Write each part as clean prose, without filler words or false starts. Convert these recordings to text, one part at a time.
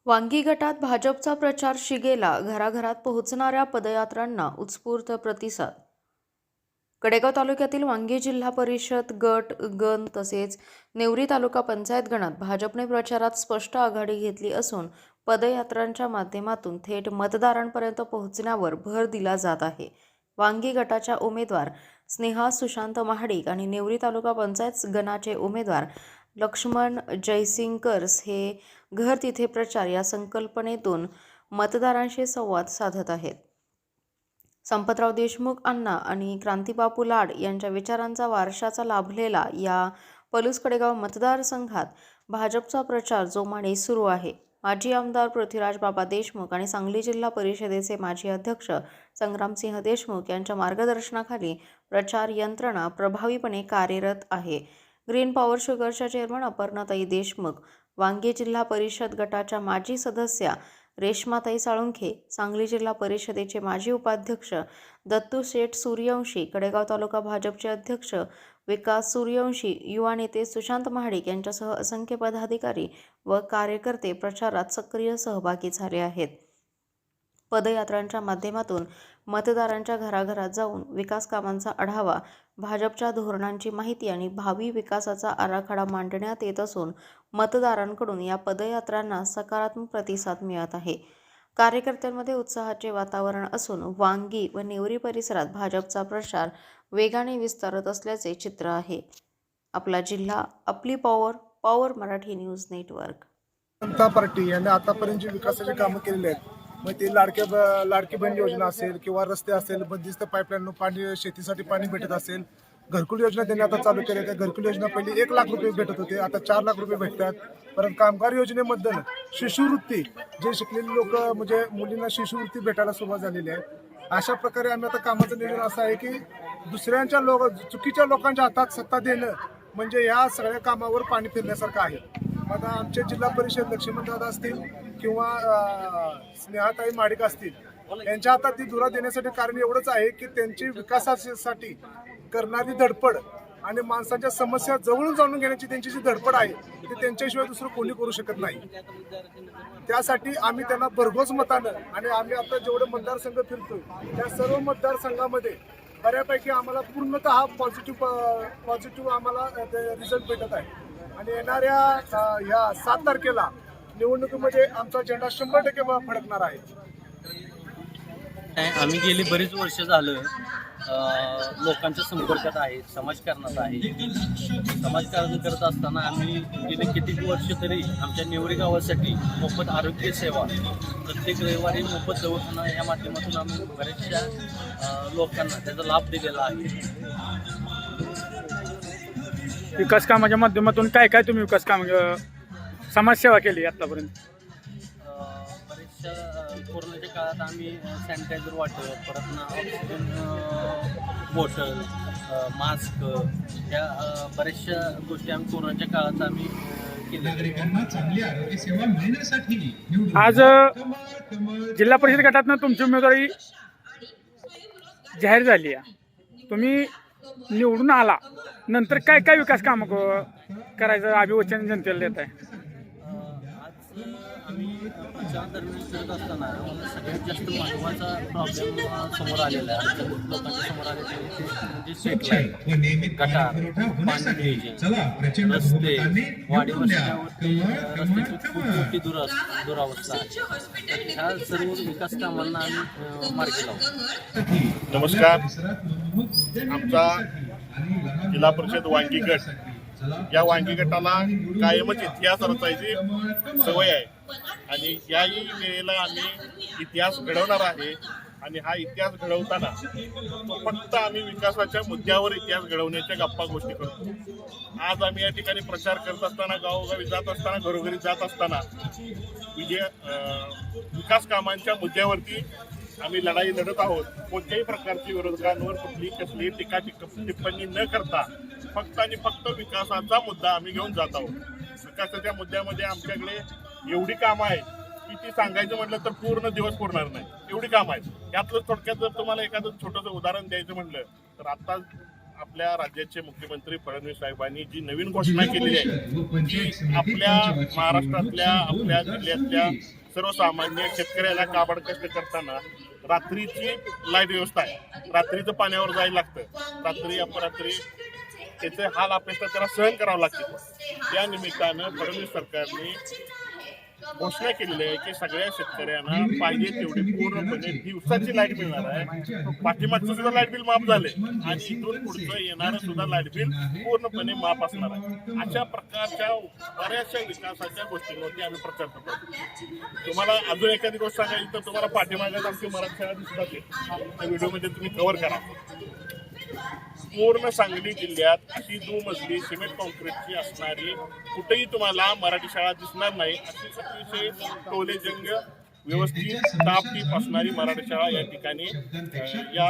वांगी गटात भाजपचा प्रचार शिगेला, घराघरात पोहोचणाऱ्या पदयात्रांना उत्स्फूर्त प्रतिसाद. कडेगाव तालुक्यातील वांगी जिल्हा परिषद गट गण तसेच नेवरी तालुका पंचायत गणात भाजपने प्रचारात स्पष्ट आघाडी घेतली असून पदयात्रांच्या माध्यमातून थेट मतदारांपर्यंत पोहोचण्यावर भर दिला जात आहे. वांगी गटाच्या उमेदवार स्नेहा सुशांत महाडिक आणि नेवरी तालुका पंचायत गणाचे उमेदवार लक्ष्मण जयसिंगकर्स हे घर तिथे प्रचार या संकल्पनेतून मतदारांशी संवाद साधत आहेत. संपतराव देशमुख अण्णा आणि क्रांतीबापू लाड यांच्या विचारांचा वारशाचा लाभलेला या पलूस कडेगाव मतदारसंघात भाजपचा प्रचार जोमाने सुरू आहे. माजी आमदार पृथ्वीराज बाबा देशमुख आणि सांगली जिल्हा परिषदेचे माजी अध्यक्ष संग्रामसिंह देशमुख यांच्या मार्गदर्शनाखाली प्रचार यंत्रणा प्रभावीपणे कार्यरत आहे. Green power शुगरच्या chairman Aparnatai Deshmukh, वांगी जिल्हा परिषद गटाच्या माजी सदस्या रेश्माताई साळुंखे, सांगली जिल्हा परिषदेचे माजी उपाध्यक्ष दत्तू शेठ सूर्यवंशी, कडेगाव तालुका भाजपचे अध्यक्ष विकास सूर्यवंशी, युवा नेते सुशांत महाडिक यांच्यासह असंख्य पदाधिकारी व कार्यकर्ते प्रचारात सक्रिय सहभागी झाले आहेत. पदयात्रांच्या माध्यमातून मतदारांच्या घराघरात जाऊन विकास कामांचा आढावा, भाजपच्या धोरणांची माहिती आणि भावी विकासाचा आराखडा मांडण्यात येत असून मतदारांकडून या पदयात्रांना सकारात्मक प्रतिसाद मिळत आहे. कार्यकर्त्यांमध्ये उत्साहाचे वातावरण असून वांगी व नेवरी परिसरात भाजपचा प्रचार वेगाने विस्तारत असल्याचे चित्र आहे. आपला जिल्हा, आपली power, power Marathi news network. Janata party यांनी आतापर्यंत जी विकासाची कामं केलेली आहेत, मग ते लाडकी बहीण योजना असेल किंवा रस्ते असेल, बंदिस्त पाईपलाईन, पाणी शेतीसाठी पाणी भेटत असेल, घरकुल योजना त्यांनी आता चालू केली आहे. घरकुल योजना पहिली 1 लाख रुपये भेटत होते, आता 4 लाख रुपये भेटतात. परत कामगार योजनेमध्ये शिष्यवृत्ती, जे शिकलेले लोक म्हणजे मुलींना शिष्यवृत्ती भेटायला सुरुवात झालेली आहे. अशा प्रकारे आम्ही आता कामाचं नियोजन असं आहे की दुसऱ्यांच्या चुकीच्या लोकांच्या हातात सत्ता देणं म्हणजे या सगळ्या कामावर पाणी फिरण्यासारखं आहे. आता आमचे जिल्हा परिषद लक्ष्मणदादा असतील किंवा स्नेहाताई महाडिक असतील, यांच्या हातात ती धुरा देण्यासाठी कारण एवढंच आहे की त्यांची विकासासाठी करणारी धडपड आणि माणसांच्या समस्या जवळून जाणून घेण्याची त्यांची जी धडपड आहे ती त्यांच्याशिवाय दुसरं कोणी करू शकत नाही. त्यासाठी आम्ही त्यांना भरघोस मतानं, आणि आम्ही आता जेवढे मतदारसंघ फिरतो त्या सर्व मतदारसंघामध्ये बऱ्यापैकी आम्हाला पूर्णतः पॉझिटिव्ह आम्हाला रिझल्ट भेटत आहे. आणि येणाऱ्या या 7 तारखेला निवडणुकीमध्ये आमचा झेंडा 100% फडकणार आहे. आम्ही गेली बरीच वर्ष झालं लोकांच्या संपर्कात आहे, समाजकारणात आहे. समाजकारण करत असताना आम्ही गेले कितीक वर्ष तरी आमच्या नेवरी गावासाठी मोफत आरोग्य सेवा, प्रत्येक रविवारी मोफत दवाखाना या माध्यमातून आम्ही बऱ्याचशा लोकांना त्याचा लाभ दिलेला आहे. विकास कामाच्या माध्यमातून काय काय तुम्ही विकास काम समाजसेवा केली आतापर्यंत? बरेचशा कोरोनाच्या काळात आम्ही सॅनिटायझर वाटप, परत ऑक्सिजन बॉटल, मास्क, या बऱ्याचशा गोष्टी आम्ही कोरोनाच्या काळात आम्ही केल्या. आज जिल्हा परिषद गटातनं तुमची उमेदवारी जाहीर झाली आहे. तुम्ही निवडून आला नंतर काय काय विकास काम करायचं अभिवचन जनतेला देत आहे? आज आम्ही प्रचार दरम्यान करत असताना सगळ्यात जास्त महत्त्वाचा प्रॉब्लेम समोर आलेला आहे. लोकांच्या समोर आलेला आहे ते म्हणजे स्ट्रीट लाईट, गटार, पाणी नियोजन, रस्ते, वाडी वस्त्यावरती रस्त्याची खूप मोठी दुरावस्था आहे. ह्या सर्व विकास कामांना आम्ही मार्गी लावतो. नमस्कार. आमचा जिल्हा परिषद वांगी गट, या वांगी गटाला कायमच इतिहास रचायची सवय आहे आणि याही वेळेला आम्ही इतिहास घडवणार आहे. आणि हा इतिहास घडवताना फक्त आम्ही विकासाच्या मुद्द्यावर इतिहास घडवण्याच्या गप्पा गोष्टी करतो. आज आम्ही या ठिकाणी प्रचार करत असताना, गावोगावी जात असताना, घरोघरी जात असताना विकास कामांच्या मुद्द्यावरती आम्ही लढाई लढत आहोत. कोणत्याही प्रकारची विरोधकांवर कसली टीका टिप्पणी न करता फक्त आणि फक्त विकासाचा मुद्दा आम्ही घेऊन जात आहोत. विकासाच्या मुद्द्यामध्ये आमच्याकडे एवढी कामं आहेत की ती सांगायचं म्हटलं तर पूर्ण दिवस पुरणार नाही, एवढी कामं आहेत. यातलं थोडक्यात जर तुम्हाला एखादं छोटंसं उदाहरण द्यायचं म्हटलं तर आता आपल्या राज्याचे मुख्यमंत्री फडणवीस साहेबांनी जी नवीन घोषणा केलेली आहे की आपल्या महाराष्ट्रातल्या आपल्या जिल्ह्यातल्या सर्वसामान्य शेतकऱ्याला काबाड कष्ट करताना रात्रीची लाईट व्यवस्था आहे, रात्रीचं पाण्यावर जायला लागतं, रात्री अपरात्री त्याचे हाल अपेक्षा त्याला सहन करावं लागते. या निमित्तानं फडणवीस सरकारने घोषणा केलेली आहे की सगळ्या शेतकऱ्यांना पाहिजे तेवढी पूर्णपणे दिवसाची लाईट मिळणार आहे. पाठीमागचं सुद्धा लाईट बिल माफ झाले आणि इथून पुढचं येणारं सुद्धा लाईट बिल पूर्णपणे माफ असणार आहे. अशा प्रकारच्या बऱ्याचशा विकासाच्या गोष्टींवरती आम्ही प्रचार करतो. तुम्हाला अजून एखादी गोष्ट सांगायची तर तुम्हाला पाठीमागात आमची मराठी शाळा दिसत असेल, त्या व्हिडिओमध्ये तुम्ही कव्हर करा. पूर्ण सांगली जिल्ह्यात अशी दुमजली सिमेंट कॉन्क्रीटची असणारी कुठेही तुम्हाला मराठी शाळा दिसणार नाही. अशी अतिशय टोलेजंग व्यवस्थित टापटीप असणारी मराठी शाळा या ठिकाणी या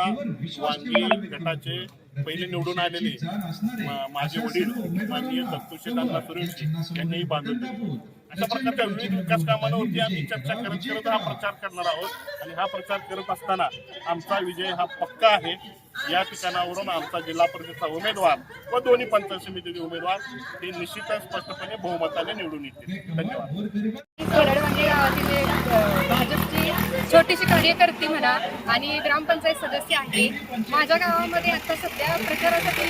वांगी गटाचे पहिले निवडून आलेले माझे वडील माननीय दत्तूशेठ सुरेश यांनीही बांधून दिली. अशा प्रकारच्या विविध विकास कामांवरती आम्ही चर्चा करत हा प्रचार करणार आहोत आणि हा प्रचार करत असताना आमचा विजय हा पक्का आहे. या ठिकाणावरून आमचा जिल्हा परिषदचा उमेदवार व दोन्ही पंचायत समितीचे उमेदवार हे निश्चितच स्पष्टपणे बहुमताने निवडून येतील. धन्यवाद. कोरडवांगी गावातील भाजपची छोटीशी कार्यकर्ती म्हणा आणि ग्रामपंचायत सदस्य आहे. माझ्या गावामध्ये आता सध्या प्रचारासाठी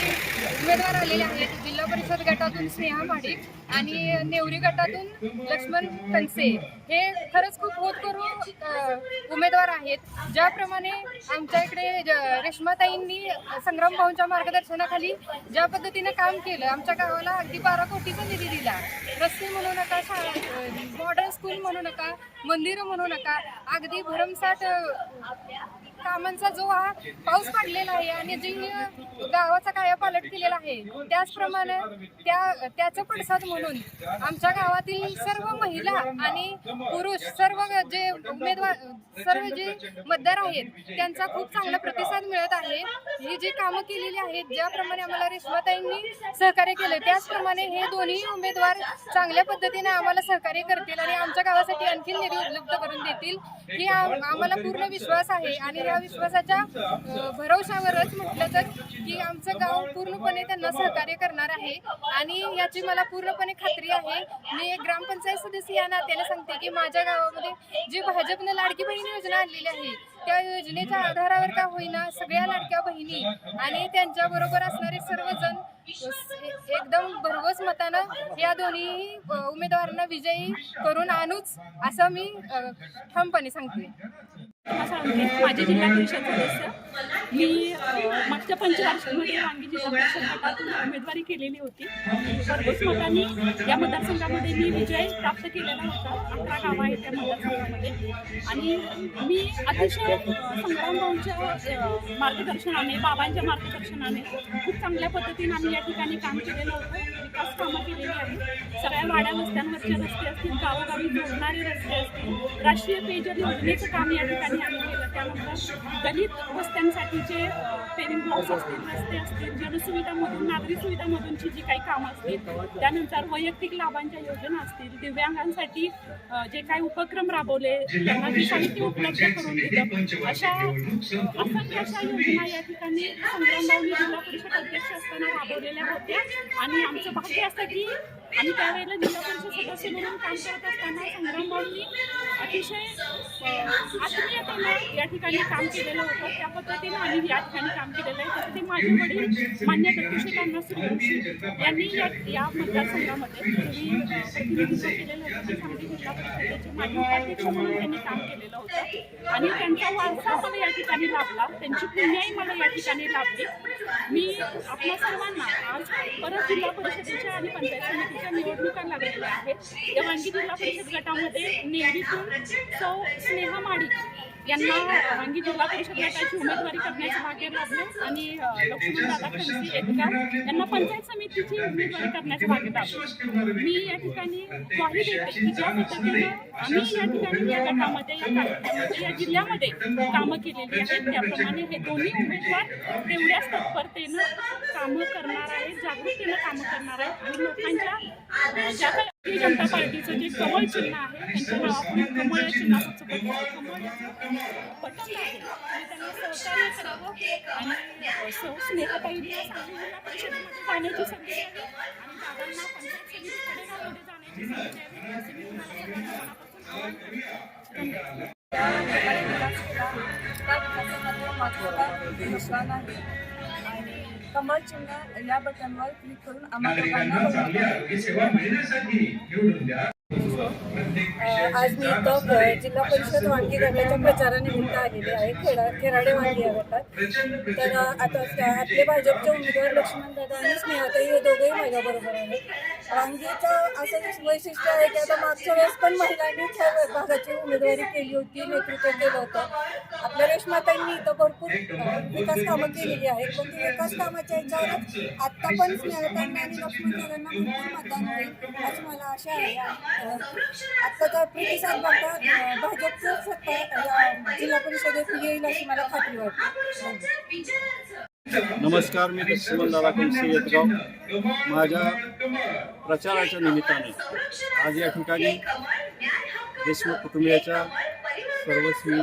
उमेदवार आलेले आहेत. जिल्हा परिषद गटातून स्नेहा माडिक आणि नेवरी गटातून लक्ष्मण कणसे हे खरंच खूप होतकरू उमेदवार आहेत. ज्याप्रमाणे आमच्या इकडे रेश्माताईंनी संग्राम भाऊंच्या मार्गदर्शनाखाली ज्या पद्धतीनं काम केलं, आमच्या गावाला अगदी 12 कोटीचा निधी दिला. रस्ते म्हणू नका, मॉडर्न स्कूल म्हणू नका, मंदिरं म्हणू नका, अगदी भरमसाठ कामांचा जो हा पाऊस पडलेला आहे आणि जी गावाचा कायापालट केलेला आहे, त्याचप्रमाणे त्याचं पडसाद म्हणून आमच्या गावातील सर्व महिला आणि पुरुष सर्व जे उमेदवार सर्व जे मतदार आहेत त्यांचा खूप चांगला प्रतिसाद मिळत आहे. ही जी कामं केलेली आहेत, ज्याप्रमाणे आम्हाला रेश्माताईंनी सहकार्य केलं, त्याचप्रमाणे हे दोन्ही उमेदवार चांगल्या पद्धतीने आम्हाला सहकार्य करतील आणि आमच्या गावासाठी आणखी निधी उपलब्ध करून देतील ही आम्हाला पूर्ण विश्वास आहे. आणि या विश्वासाच्या भरवशावरच म्हटलं तर की आमचं गाव पूर्णपणे त्यांना सहकार्य करणार आहे आणि याची मला पूर्णपणे खात्री आहे. मी एक ग्रामपंचायत सदस्य या नात्याने सांगते की माझ्या गावामध्ये जी भाजपनं लाडकी बहीण योजना आणलेली आहे, त्या योजनेच्या आधारावर का होईना सगळ्या लाडक्या बहिणी आणि त्यांच्याबरोबर असणारे सर्वजण एकदम भरघोस मतानं या दोन्ही उमेदवारांना विजयी करून आणूच असं मी ठामपणे सांगते. माझी जिल्हा परिषद सदस्य मी मागच्या पंचवार्षिकमध्ये वांगी जिल्हा परिषद गटातून उमेदवारी केलेली होती. भरघोस मतांनी या मतदारसंघामध्ये मी विजय प्राप्त केलेला होता. 11 गावं आहेत त्या मतदारसंघामध्ये आणि मी अतिशय संग्राम भाऊंच्या मार्गदर्शनाने, बाबांच्या मार्गदर्शनाने खूप चांगल्या पद्धतीने आम्ही या ठिकाणी काम केलेलं होतं. विकास कामं केलेली आहेत. सगळ्या वाड्या वस्त्यांवरचे रस्ते असतील, गावोगावी जोडणारे रस्ते असतील, राष्ट्रीय पेयजल योजनेचं काम या ठिकाणी आम्ही केलं. त्यानंतर दलित वस्त्यांसाठीचे पेविंग ब्लॉक्स असतील, रस्ते असतील, जनसुविधामधून, नागरी सुविधामधूनची जी काही कामं असतील, त्यानंतर वैयक्तिक लाभांच्या योजना असतील, दिव्यांगांसाठी जे काही उपक्रम राबवले, त्यांना जे साहित्य उपलब्ध करून दिलं, अशा असंख्य अशा योजना या ठिकाणी संग्रामभाऊंनी जिल्हा परिषद अध्यक्ष असताना राबवलेल्या होत्या. आणि आमचं भाग्य असतं की आम्ही त्यावेळेला जिल्हा परिषद सदस्य म्हणून काम करत असताना संग्रामभाऊंनी अतिशय आत्मीयतेने या ठिकाणी काम केलेलं होतं. त्या पद्धतीने आम्ही या ठिकाणी काम केलेलं आहे. तसं ते माझे वडील मान्य दत्तूशेठ सुरेश यांनी या मतदारसंघामध्ये प्रतिनिधित्व केलेलं होतं. सांगली जिल्हा परिषदेचे माजी उपाध्यक्ष म्हणून त्यांनी काम केलेलं होतं आणि त्यांचा वारसा मला या ठिकाणी लाभला, त्यांची पुण्याई मला या ठिकाणी लाभली. मी आपल्या सर्वांना आज परत जिल्हा परिषदेच्या आणि पंचायत समितीच्या निवडणुका लागलेल्या आहेत. या वांगी जिल्हा परिषद गटामध्ये नेवरीतून सौ स्नेहा माडिक यांना वांगी जिल्हा परिषद गटाची उमेदवारी करण्याचं भाग्य लाभलं आणि लक्ष्मणदादा खंडसे एदगार यांना पंचायत समितीची उमेदवारी करण्याचं भाग्य लाभलं. मी या ठिकाणी ग्वाही देते की ज्या पद्धतीनं आम्ही या ठिकाणी या गटामध्ये, या तालुक्यामध्ये, या जिल्ह्यामध्ये कामं केलेली आहेत, त्याप्रमाणे हे दोन्ही उमेदवार तेवढ्याच तत्परतेनं कामं करणार आहेत, जागरूकतेनं कामं करणार आहेत आणि लोकांच्या ज्या काही जनता पार्टीचं जे कमळ चिन्ह आहे त्यांच्या नावापुढे कमळ या चिन्हाचं बटन आहे आणि त्यांना सहकार्य करावं आणि स्नेहताईंना सांगली जिल्हा परिषदेमध्ये जाण्याची संधी द्यावी आणि दादांना पंचायत समितीकडे गावामध्ये जाण्याची संधी द्यावी असे मी तुम्हाला सगळ्यांना मनापासून आवाहन करते. धन्यवाद. त्या ठिकाणी विकास केला त्या विकासामध्ये माझं नुकसान आहे आणि कमळ चिन्ह या बटनवर क्लिक करून आम्हाला आज मी इथं जिल्हा परिषद वांगी गटाच्या प्रचारानिमित्त आलेले आहे खेराडे वांगी या गटात. तर आता आपले भाजपचे उमेदवार लक्ष्मणदादा आणि स्नेहाताई हे दोघेही माझ्याबरोबर आहेत. वांगीचं असं वैशिष्ट्य आहे की आता मागच्या वेळेस पण महिलांनीच ह्या भागाची उमेदवारी केली होती, नेतृत्व केलं होतं. आपल्या रेश्माताईंनी इथं भरपूर विकास कामं केलेली आहेत, पण ती विकास कामाच्या ह्याच्यावरच आत्ता पण स्नेहाताईंना आणि लक्ष्मणदादांना भरपूर मतदान होईल अशी मला आशा आहे. आत्ताचा प्रतिसाद बघता भाजपचं सत्ता जिल्हा परिषदेत येईल अशी मला खात्री वाटते. नमस्कार, मी लक्ष्मणदादा कंसे येतगाव. माझ्या प्रचाराच्या निमित्ताने आज या ठिकाणी देशमुख कुटुंबियाच्या सर्वस्वी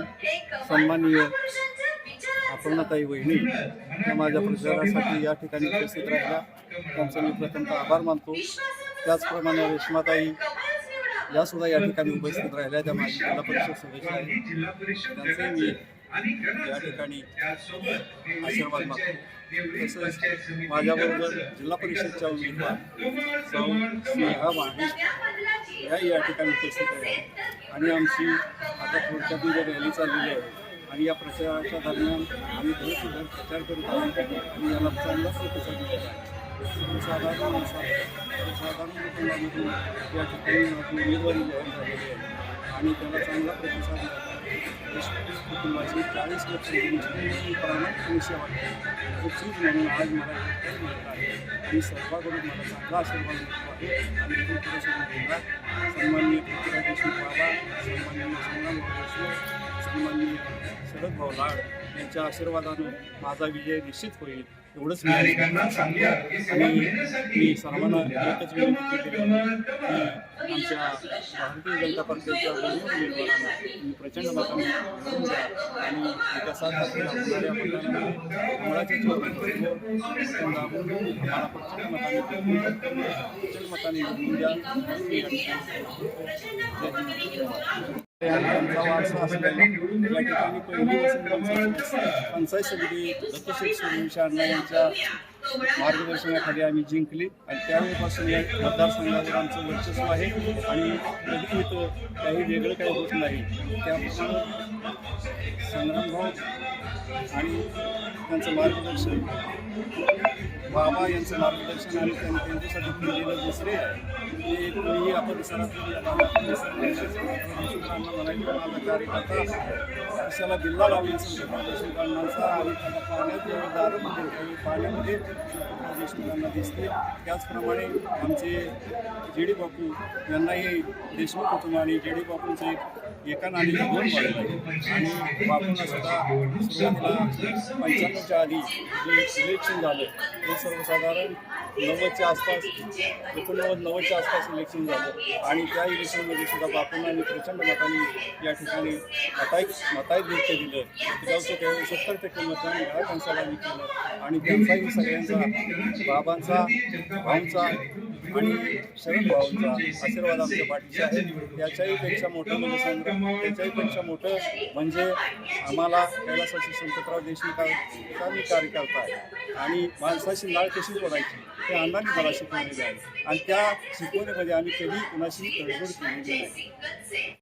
सन्माननीय अपर्णाताई वहिनी या माझ्या प्रचारासाठी या ठिकाणी उपस्थित राहिल्या. त्यांचा मी प्रथमतः आभार मानतो. त्याचप्रमाणे रेश्माताई यासुद्धा या ठिकाणी उपस्थित राहिल्या, त्या माझी जिल्हा परिषद सदस्य आहेत. त्यांचे मी या ठिकाणी आशीर्वाद मागतो. तसंच माझ्याबरोबर जिल्हा परिषदच्या उमेदवार सौ स्नेहा वाणी या ठिकाणी उपस्थित आहेत आणि आमची आता थोडक्यात रॅली चाललेली आहे आणि या प्रचाराच्या दरम्यान आम्ही घर प्रचार करत आहोत आणि याला चांगला प्रतिसाद मिळत आहे. सर्वसाधारण कुटुंबामधून या ठिकाणी उमेदवारी जाहीर झालेली आहे आणि त्याला चांगला प्रतिसाद मिळत आहे. कुटुंबाची 40 लक्ष प्रामाणिकपणे सेवा केली चीज म्हणून आज मला मिळत आहे आणि सर्वांकडून मला चांगला आशीर्वाद मिळतो आहे आणि इथून पुढे सन्माननीय पृथ्वीराज देशमुख बाबा, सन्माननीय संग्रामभाऊ देशमुख, सन्माननीय शरदभाऊ लाड यांच्या आशीर्वादानं माझा विजय निश्चित होईल एवढंच मी आणि मी सर्वांना एकच विनंती केली की आमच्या भारतीय जनता पक्षाच्या उमेदवारांना मी प्रचंड मताने निवडून द्या आणि विकासात होणाऱ्या मतदानामध्ये कमळाच्या चौकात दाबून आम्हाला प्रचंड मताने निवडून द्या. त्यांचा वारसा असलेला या ठिकाणी पहिली पंचायत समिती दत्तशेठ सूर्यवंशी अण्णा यांच्या मार्गदर्शनाखाली आम्ही जिंकली आणि त्यावेळेपासून या मतदारसंघावर आमचं वर्चस्व आहे आणि कधी इथं काही वेगळं काही होत नाही. त्यापासून संग्रामभाऊ आणि त्यांचं मार्गदर्शन, बाबा यांचं मार्गदर्शन आणि त्यांच्यासाठी केलेलं दुसरे आहे की कोणीही आपण म्हणायचं माझा कार्यकर्ता कशाला बिल्ला लावली देशमुखांचा आणि पाण्यात पाण्यामध्ये देशमुखांना दिसते. त्याचप्रमाणे आमचे जे.डी. बापू यांनाही देशमुख कुटुंबाने जे.डी. बापूंचे एका नाण्याची दोन बाजू आहे आणि बापूंना सुद्धा सुरुवातीला 95च्या आधी जे इलेक्शन झालं ते सर्वसाधारण 90च्या आसपास 89-90च्या आसपास इलेक्शन झालं आणि त्या इलेक्शनमध्ये सुद्धा बापूंना आम्ही प्रचंड मतांनी या ठिकाणी मताधिक्य दिलं. गावचं त्यावेळी 70% मतदान 10 माणसाला आम्ही केलं आणि त्यांचाही सगळ्यांचा बाबांचा, भाऊंचा आणि शरद भाऊंचा आशीर्वाद आमच्या पाठीशी आहे. त्याच्याहीपेक्षा मोठं म्हणजे संग्राम, त्याच्याहीपेक्षा मोठं म्हणजे आम्हाला कैलासवासी संतराव देशमुखांचा मी कार्यकर्ता आहे आणि माणसाची नाळ कशी जोडायची ते अण्णांनी मला शिकवलेलं आहे आणि त्या शिकवणीमध्ये आम्ही कधी कुणाशी तडजोड केलेली नाही.